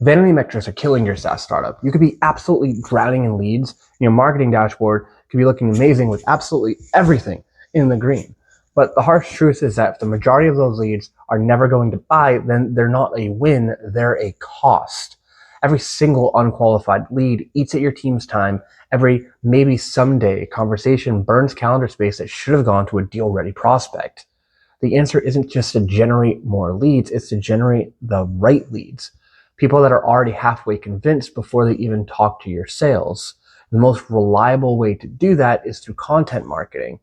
Vanity metrics are killing your SaaS startup. You could be absolutely drowning in leads. Your marketing dashboard could be looking amazing with absolutely everything in the green. But the harsh truth is that if the majority of those leads are never going to buy, then they're not a win, they're a cost. Every single unqualified lead eats at your team's time. Every maybe someday conversation burns calendar space that should have gone to a deal-ready prospect. The answer isn't just to generate more leads, it's to generate the right leads. People that are already halfway convinced before they even talk to your sales. The most reliable way to do that is through content marketing,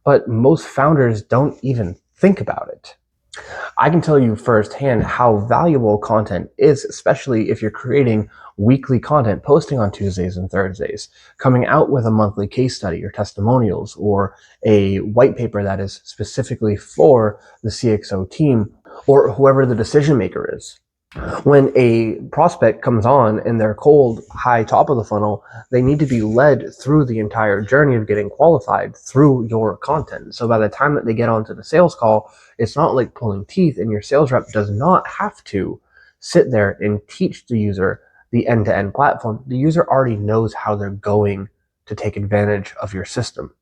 but most founders don't even think about it. I can tell you firsthand how valuable content is, especially if you're creating weekly content, posting on Tuesdays and Thursdays, coming out with a monthly case study or testimonials or a white paper that is specifically for the CXO team or whoever the decision maker is. When a prospect comes on and they're cold, high top of the funnel, they need to be led through the entire journey of getting qualified through your content. So by the time that they get onto the sales call, it's not like pulling teeth, and your sales rep does not have to sit there and teach the user the end-to-end platform. The user already knows how they're going to take advantage of your system.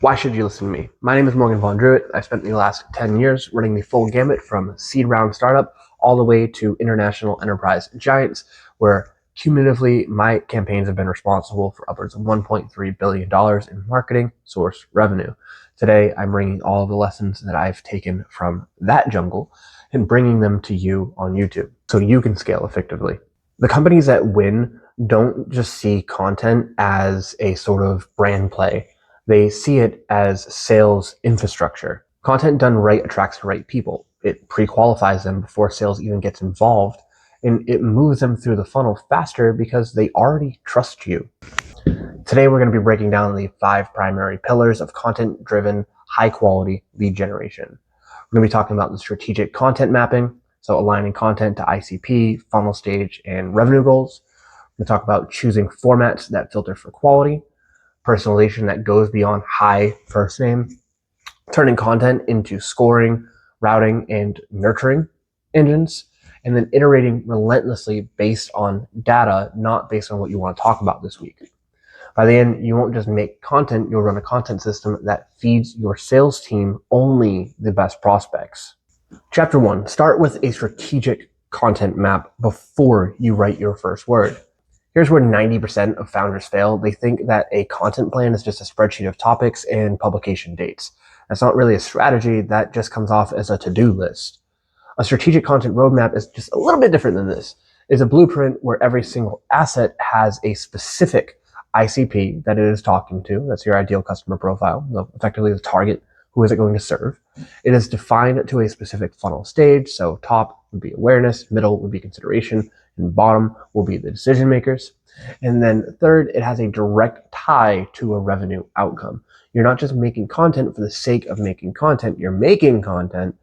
Why should you listen to me? My name is Morgan Von Druitt. I spent the last 10 years running the full gamut from seed round startup all the way to international enterprise giants, where cumulatively my campaigns have been responsible for upwards of $1.3 billion in marketing source revenue. Today, I'm bringing all of the lessons that I've taken from that jungle and bringing them to you on YouTube so you can scale effectively. The companies that win don't just see content as a sort of brand play. They see it as sales infrastructure. Content done right attracts the right people. It pre-qualifies them before sales even gets involved, and it moves them through the funnel faster because they already trust you. Today, we're going to be breaking down the 5 primary pillars of content-driven, high-quality lead generation. We're going to be talking about the strategic content mapping, so aligning content to ICP, funnel stage, and revenue goals. We're going to talk about choosing formats that filter for quality, personalization that goes beyond high first name, turning content into scoring, routing, and nurturing engines, and then iterating relentlessly based on data, not based on what you want to talk about this week. By the end, you won't just make content, you'll run a content system that feeds your sales team only the best prospects. Chapter 1, start with a strategic content map before you write your first word. Here's where 90% of founders fail. They think that a content plan is just a spreadsheet of topics and publication dates. That's not really a strategy. That just comes off as a to-do list. A strategic content roadmap is just a little bit different than this. It's a blueprint where every single asset has a specific ICP that it is talking to. That's your ideal customer profile, effectively the target. Who is it going to serve? It is defined to a specific funnel stage. So top would be awareness, middle would be consideration, and bottom will be the decision makers. And then third, it has a direct tie to a revenue outcome. You're not just making content for the sake of making content. You're making content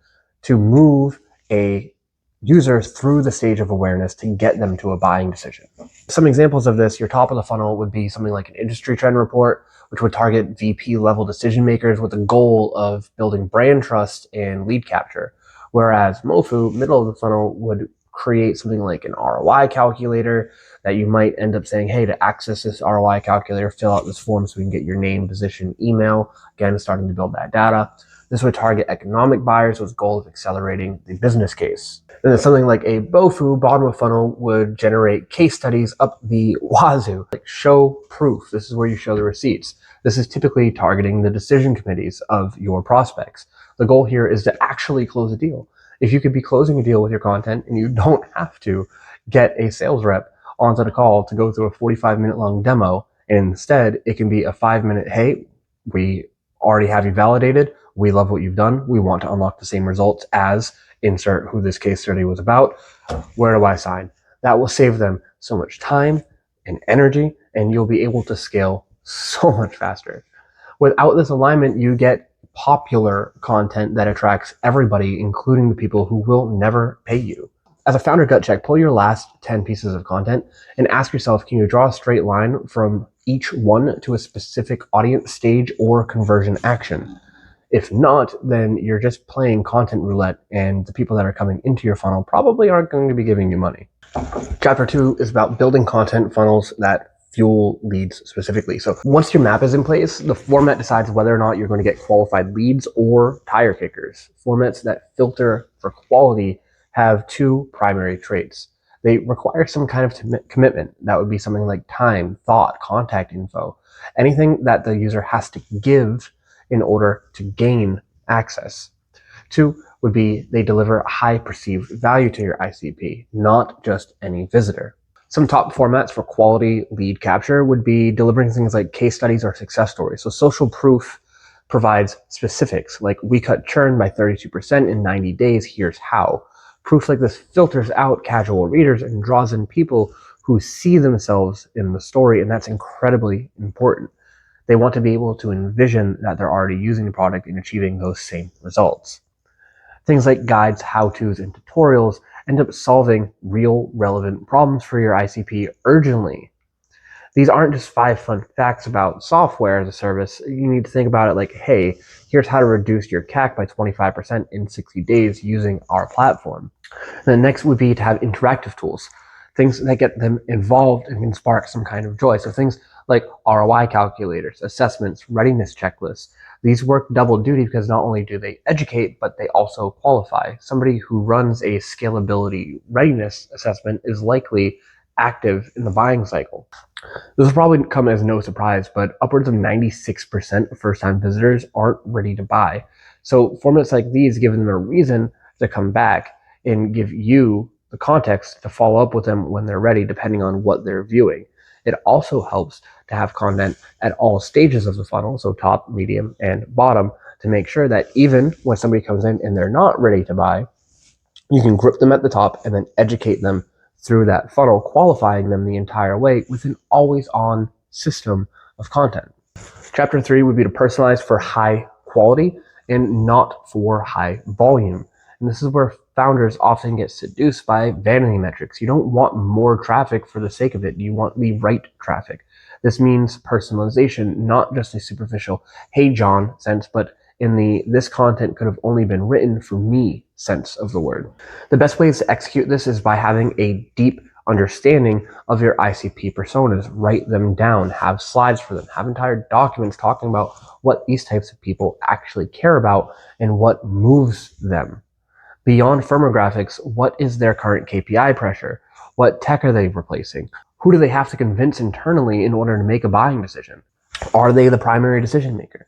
to move a user through the stage of awareness to get them to a buying decision. Some examples of this, your top of the funnel would be something like an industry trend report, which would target VP level decision makers with the goal of building brand trust and lead capture. Whereas MoFu, middle of the funnel, would create something like an ROI calculator that you might end up saying, hey, to access this ROI calculator, fill out this form so we can get your name, position, email. Again, starting to build that data. This would target economic buyers with the goal of accelerating the business case. And then something like a BOFU, bottom of funnel, would generate case studies up the wazoo, like show proof. This is where you show the receipts. This is typically targeting the decision committees of your prospects. The goal here is to actually close a deal. If you could be closing a deal with your content and you don't have to get a sales rep onto the call to go through a 45-minute long demo, and instead it can be a 5-minute, hey, we already have you validated. We love what you've done. We want to unlock the same results as insert who this case study was about. Where do I sign? That will save them so much time and energy, and you'll be able to scale so much faster. Without this alignment, you get popular content that attracts everybody, including the people who will never pay you. As a founder gut check, pull your last 10 pieces of content and ask yourself, can you draw a straight line from each one to a specific audience stage or conversion action? If not, then you're just playing content roulette, and the people that are coming into your funnel probably aren't going to be giving you money. Chapter 2 is about building content funnels that fuel leads specifically. So once your map is in place, the format decides whether or not you're going to get qualified leads or tire kickers. Formats that filter for quality have two primary traits. They require some kind of commitment. That would be something like time, thought, contact info, anything that the user has to give in order to gain access. Two would be they deliver a high perceived value to your ICP, not just any visitor. Some top formats for quality lead capture would be delivering things like case studies or success stories. So social proof provides specifics like we cut churn by 32% in 90 days, here's how. Proof like this filters out casual readers and draws in people who see themselves in the story, and that's incredibly important. They want to be able to envision that they're already using the product and achieving those same results. Things like guides, how-tos, and tutorials end up solving real relevant problems for your ICP urgently. These aren't just 5 fun facts about software as a service. You need to think about it like, hey, here's how to reduce your CAC by 25% in 60 days using our platform. And then next would be to have interactive tools, things that get them involved and can spark some kind of joy. So things like ROI calculators, assessments, readiness checklists. These work double duty because not only do they educate, but they also qualify. Somebody who runs a scalability readiness assessment is likely active in the buying cycle. This will probably come as no surprise, but upwards of 96% of first-time visitors aren't ready to buy. So formats like these give them a reason to come back and give you the context to follow up with them when they're ready, depending on what they're viewing. It also helps to have content at all stages of the funnel, so top, medium, and bottom, to make sure that even when somebody comes in and they're not ready to buy, you can grip them at the top and then educate them through that funnel, qualifying them the entire way with an always-on system of content. Chapter 3 would be to personalize for high quality and not for high volume. And this is where founders often get seduced by vanity metrics. You don't want more traffic for the sake of it. You want the right traffic. This means personalization, not just a superficial, hey John sense, but in the this content could have only been written for me sense of the word. The best ways to execute this is by having a deep understanding of your ICP personas. Write them down, have slides for them, have entire documents talking about what these types of people actually care about and what moves them. Beyond firmographics, what is their current KPI pressure? What tech are they replacing? Who do they have to convince internally in order to make a buying decision? Are they the primary decision maker?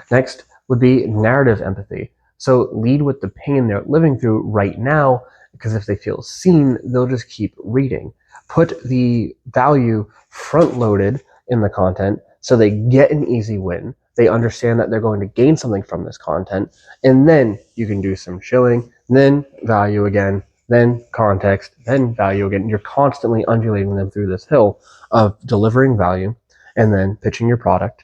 Next would be narrative empathy. So lead with the pain they're living through right now, because if they feel seen, they'll just keep reading. Put the value front-loaded in the content so they get an easy win. They understand that they're going to gain something from this content, and then you can do some shilling, then value again, then context, then value again. You're constantly undulating them through this hill of delivering value and then pitching your product,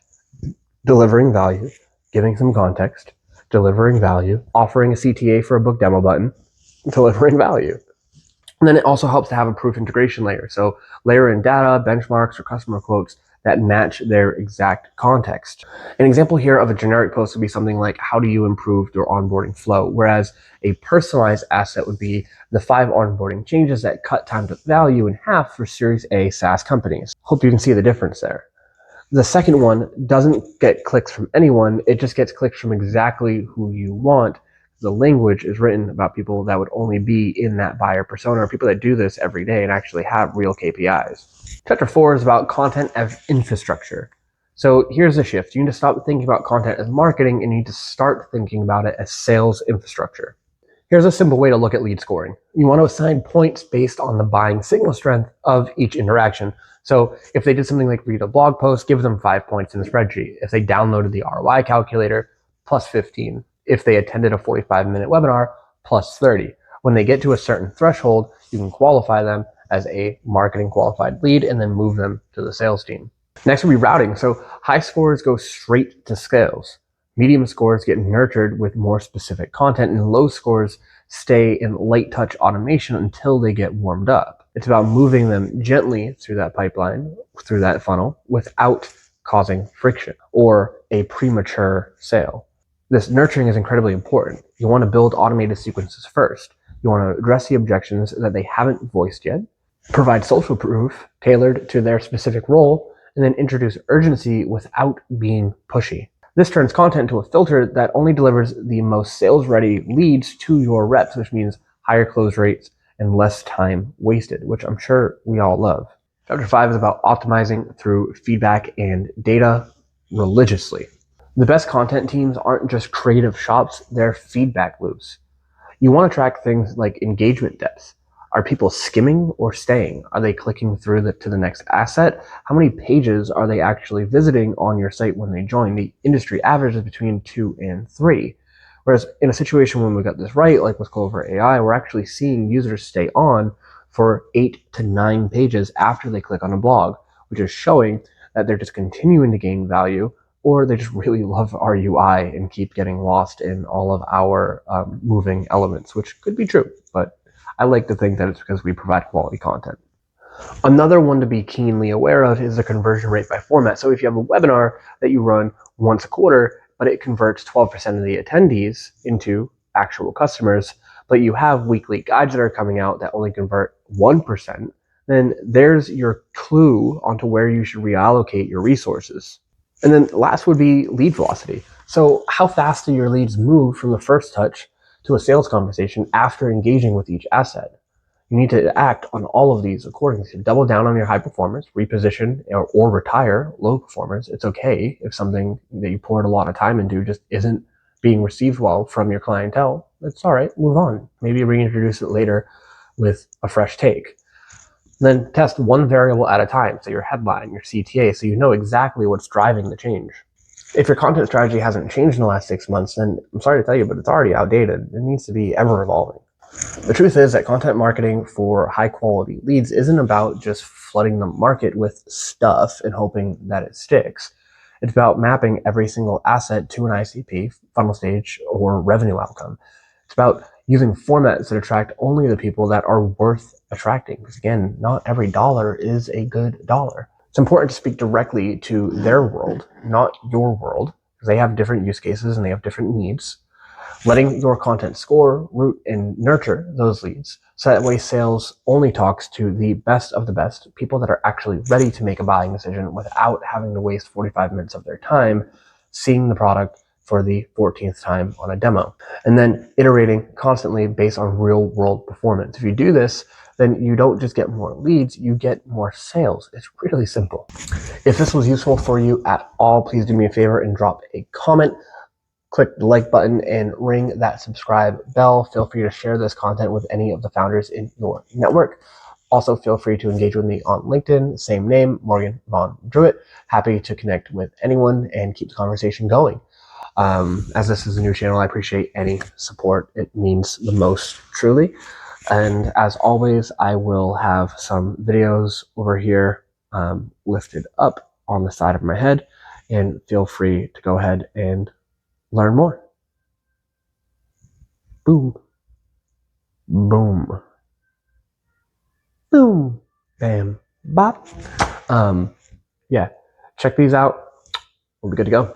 delivering value, giving some context, delivering value, offering a CTA for a book demo button, delivering value. And then it also helps to have a proof integration layer. So layer in data, benchmarks, or customer quotes that match their exact context. An example here of a generic post would be something like, how do you improve your onboarding flow? Whereas a personalized asset would be the 5 onboarding changes that cut time to value in half for Series A SaaS companies. Hope you can see the difference there. The second one doesn't get clicks from anyone. It just gets clicks from exactly who you want. The language is written about people that would only be in that buyer persona, or people that do this every day and actually have real KPIs. Chapter 4 is about content as infrastructure. So here's the shift. You need to stop thinking about content as marketing and you need to start thinking about it as sales infrastructure. Here's a simple way to look at lead scoring. You want to assign points based on the buying signal strength of each interaction. So if they did something like read a blog post, give them 5 points in the spreadsheet. If they downloaded the ROI calculator, plus 15. If they attended a 45-minute webinar, plus 30. When they get to a certain threshold, you can qualify them as a marketing qualified lead and then move them to the sales team. Next will be routing. So high scores go straight to sales. Medium scores get nurtured with more specific content, and low scores stay in light touch automation until they get warmed up. It's about moving them gently through that pipeline, through that funnel, without causing friction or a premature sale. This nurturing is incredibly important. You want to build automated sequences first. You want to address the objections that they haven't voiced yet, provide social proof tailored to their specific role, and then introduce urgency without being pushy. This turns content into a filter that only delivers the most sales-ready leads to your reps, which means higher close rates and less time wasted, which I'm sure we all love. Chapter 5 is about optimizing through feedback and data religiously. The best content teams aren't just creative shops, they're feedback loops. You want to track things like engagement depth. Are people skimming or staying? Are they clicking through to the next asset? How many pages are they actually visiting on your site when they join? The industry average is between 2 and 3. Whereas in a situation when we got this right, like with Clover AI, we're actually seeing users stay on for 8 to 9 pages after they click on a blog, which is showing that they're just continuing to gain value, or they just really love our UI and keep getting lost in all of our moving elements, which could be true, but I like to think that it's because we provide quality content. Another one to be keenly aware of is the conversion rate by format. So if you have a webinar that you run once a quarter, but it converts 12% of the attendees into actual customers, but you have weekly guides that are coming out that only convert 1%, then there's your clue onto where you should reallocate your resources. And then last would be lead velocity. So how fast do your leads move from the first touch to a sales conversation after engaging with each asset? You need to act on all of these accordingly. So double down on your high performers, reposition or retire low performers. It's okay if something that you poured a lot of time into just isn't being received well from your clientele. It's all right, move on. Maybe reintroduce it later with a fresh take. Then test one variable at a time, so your headline, your CTA, so you know exactly what's driving the change. If your content strategy hasn't changed in the last 6 months, then I'm sorry to tell you, but it's already outdated. It needs to be ever evolving. The truth is that content marketing for high quality leads isn't about just flooding the market with stuff and hoping that it sticks. It's about mapping every single asset to an ICP, funnel stage, or revenue outcome. It's about using formats that attract only the people that are worth attracting. Because again, not every dollar is a good dollar. It's important to speak directly to their world, not your world, because they have different use cases and they have different needs. Letting your content score, root, and nurture those leads. So that way sales only talks to the best of the best, people that are actually ready to make a buying decision without having to waste 45 minutes of their time seeing the product for the 14th time on a demo. And then iterating constantly based on real world performance. If you do this, then you don't just get more leads, you get more sales. It's really simple. If this was useful for you at all, please do me a favor and drop a comment. Click the like button and ring that subscribe bell. Feel free to share this content with any of the founders in your network. Also, feel free to engage with me on LinkedIn, same name, Morgan Von Druitt. Happy to connect with anyone and keep the conversation going. As this is a new channel, I appreciate any support. It means the most, truly. And as always, I will have some videos over here lifted up on the side of my head, and feel free to go ahead and learn more. Boom. Boom. Boom. Bam. Bop. Yeah. Check these out. We'll be good to go.